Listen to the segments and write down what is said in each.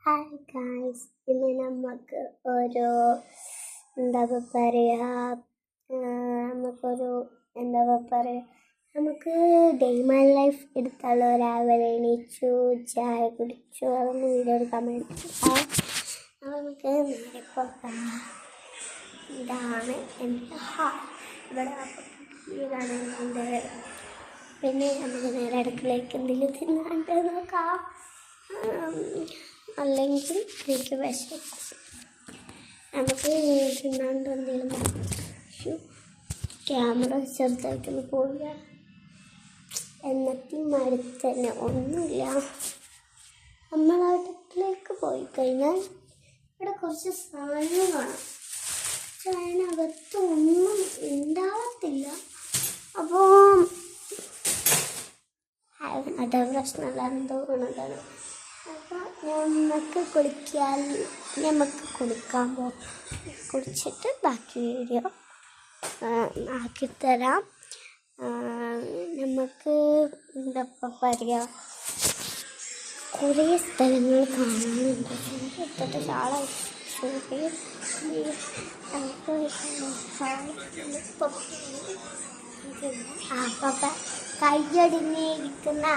Hi guys, ഇന്ന് നമുക്ക് ഒരു എന്താ പറയുക നമുക്കൊരു എന്താ പറയുക നമുക്ക് ഡേ മൈ ലൈഫ് എടുത്താലോ. രാവിലെ എണീച്ചു, ചായ കുടിച്ചു, അതൊന്നും വീഡിയോ എടുക്കാൻ വേണ്ടി നമുക്ക് നേരെ പോകാം. ഇതാണ് എൻ്റെ ഹാൾ. ഇതാണ് എൻ്റെ. പിന്നെ നമുക്ക് നേരെ അടുക്കളയ്ക്ക് എന്തെങ്കിലും തിന്നാണ്ട് നോക്കാം. അല്ലെങ്കിൽ എനിക്ക് വിശക്കും. നമുക്ക് തിന്നാണ്ട് എന്തെങ്കിലും ക്യാമറ ചെറുതായിട്ടൊന്ന് പോവുക. എന്നത്തെയും അടുത്ത് തന്നെ ഒന്നുമില്ല. നമ്മൾ അടുക്കളയിലേക്ക് പോയി കഴിഞ്ഞാൽ ഇവിടെ കുറച്ച് സാധനങ്ങൾ കാണാം. പക്ഷെ അതിനകത്ത് ഒന്നും ഉണ്ടാവത്തില്ല. അപ്പോൾ അത് പ്രശ്നമില്ലാന്ന് തോന്നുന്നതാണ്. അപ്പോൾ നമുക്ക് കുളിക്കാൻ പോകും. കുളിച്ചിട്ട് ബാക്കി വീഡിയോ ആക്കിത്തരാം. നമുക്ക് എന്താ പറയുക, കുറേ സ്ഥലങ്ങൾ കാണാനുണ്ട്. കയ്യടിഞ്ഞിരിക്കുന്ന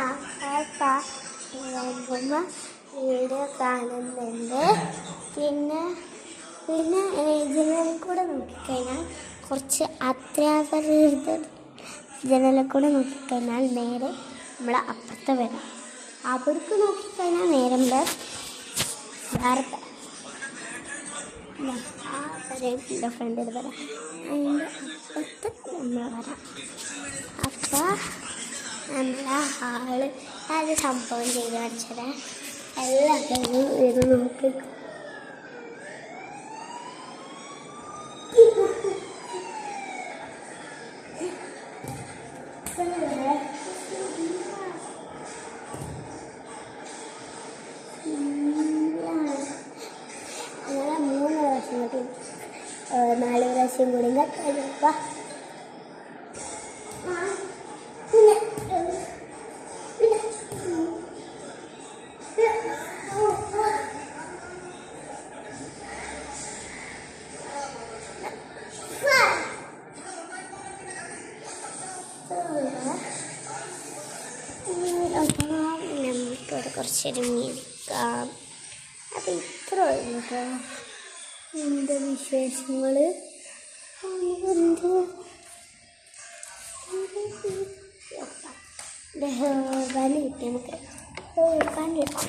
വീഡിയോ കാണുന്നുണ്ട്. പിന്നെ ജനലിൽ കൂടെ നോക്കിക്കഴിഞ്ഞാൽ കുറച്ച് അത്യാഗ്രഹ ജനലിൽ കൂടെ നോക്കിക്കഴിഞ്ഞാൽ നേരെ നമ്മളെ അപ്പുറത്ത് വരാം. അവിടേക്ക് നോക്കിക്കഴിഞ്ഞാൽ നേരെ വേറെ എൻ്റെ ഫ്രണ്ടിൽ വരാം. അതിൻ്റെ അപ്പുറത്ത് നമ്മൾ വരാം. അപ്പോൾ നമ്മളെ ഹാള് അത് സംഭവം ചെയ്ത് കാണിച്ചത് എല്ലാവരും ഇത് നോക്കി. അങ്ങനെ 4 പ്രാവശ്യം കൂടി കഴിയുക. അപ്പോൾ നമുക്കിവിടെ കുറച്ചേരം ഇരിക്കാം. അപ്പോൾ ഇത്ര ഉള്ളൂ കേട്ടോ എൻ്റെ വിശേഷങ്ങൾ. പാല് കിട്ടി നമുക്ക് പാല് കിട്ടാം.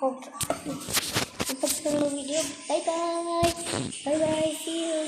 ഓക്കെ, അപ്പോൾ video bye bye. See U.